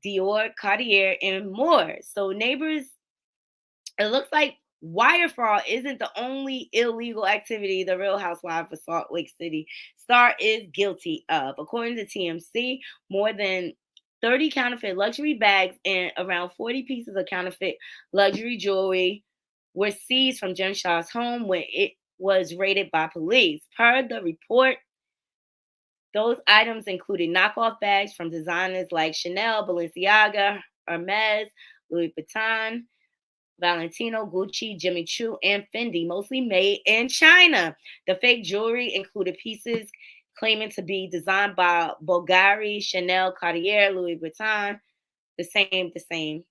Dior, Cartier, and more. So neighbors, it looks like wire fraud isn't the only illegal activity the Real Housewife of Salt Lake City star is guilty of. According to TMC, more than 30 counterfeit luxury bags and around 40 pieces of counterfeit luxury jewelry were seized from Jen Shah's home when it was raided by police. Per the report, those items included knockoff bags from designers like Chanel, Balenciaga, Hermes, Louis Vuitton, Valentino, Gucci, Jimmy Choo, and Fendi, mostly made in China. The fake jewelry included pieces claiming to be designed by Bulgari, Chanel, Cartier, Louis Vuitton, the same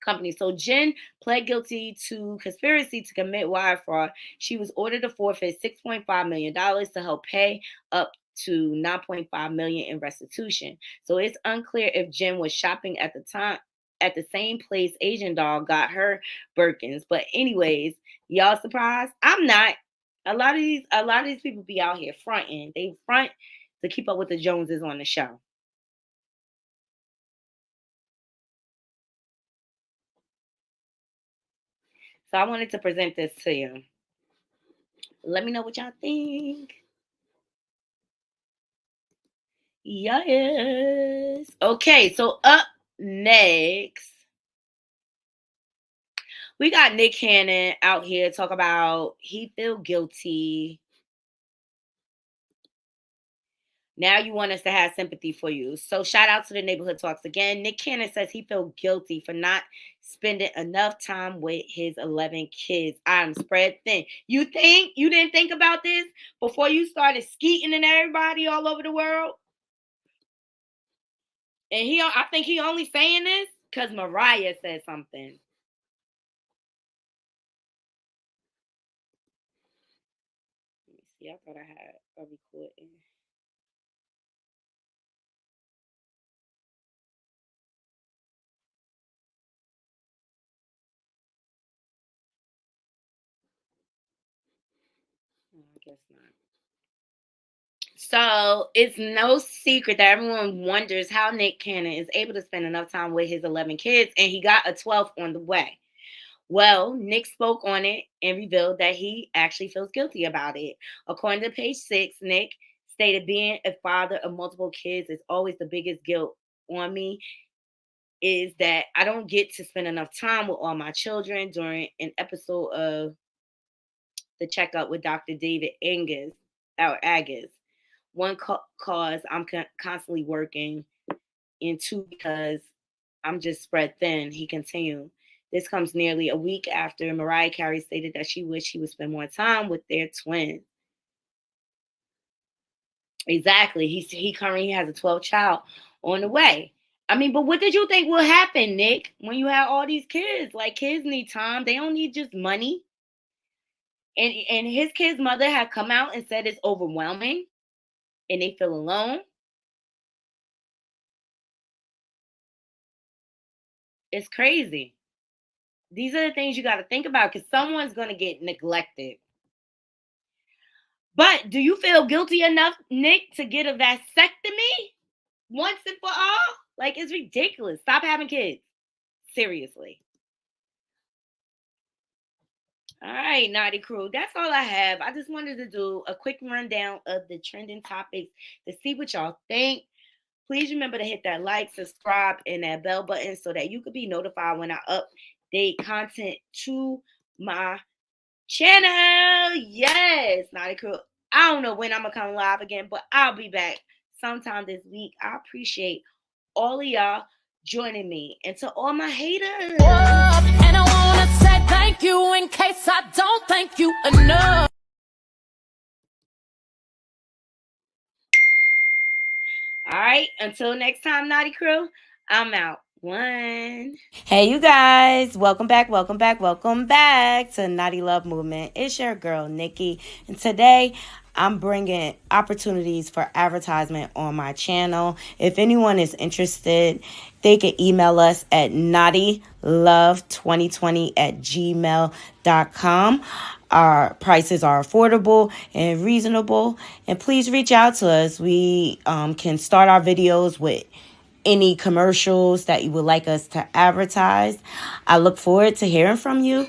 company. So Jen pled guilty to conspiracy to commit wire fraud. She was ordered to forfeit $6.5 million to help pay up to $9.5 million in restitution. So it's unclear if Jen was shopping at the time at the same place Asian doll got her Birkins. But anyways, y'all surprised? I'm not. A lot of these people be out here fronting. They front to keep up with the Joneses on the show. So I wanted to present this to you. Let me know what y'all think. Yes. Okay, so up next, we got Nick Cannon out here talk about he feel guilty. Now you want us to have sympathy for you. So shout out to the Neighborhood Talks again. Nick Cannon says he feel guilty for not spending enough time with his 11 kids. I'm spread thin. You didn't think about this before you started skeeting and everybody all over the world? And I think he only saying this because Mariah said something. Let me see. I thought I had a recording. I guess not. So it's no secret that everyone wonders how Nick Cannon is able to spend enough time with his 11 kids, and he got a 12th on the way. Well, Nick spoke on it and revealed that he actually feels guilty about it. According to page 6, Nick stated, being a father of multiple kids is always the biggest guilt on me, is that I don't get to spend enough time with all my children. During an episode of The Checkup with Dr. David Agus. One, cause I'm constantly working, and 2, because I'm just spread thin. He continued. This comes nearly a week after Mariah Carey stated that she wished he would spend more time with their twins. Exactly. He currently has a 12th child on the way. I mean, but what did you think will happen, Nick, when you have all these kids? Like, kids need time. They don't need just money. And his kid's mother had come out and said it's overwhelming and they feel alone. It's crazy. These are the things you got to think about, because someone's going to get neglected. But do you feel guilty enough, Nick, to get a vasectomy once and for all? Like, it's ridiculous. Stop having kids. Seriously. All right, Naughty Crew. That's all I have. I just wanted to do a quick rundown of the trending topics to see what y'all think. Please remember to hit that like, subscribe, and that bell button so that you could be notified when I update content to my channel. Yes, Naughty Crew. I don't know when I'm going to come live again, but I'll be back sometime this week. I appreciate all of y'all joining me. And to all my haters. And I want to say thank you in case I don't thank you enough. All right, until next time, Naughty Crew, I'm out. 1. Hey, you guys. Welcome back to Naughty Love Movement. It's your girl, Nikki. And today, I'm bringing opportunities for advertisement on my channel. If anyone is interested, they can email us at knottylove2020@gmail.com. Our prices are affordable and reasonable. And please reach out to us. We can start our videos with any commercials that you would like us to advertise. I look forward to hearing from you.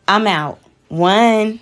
I'm out. 1.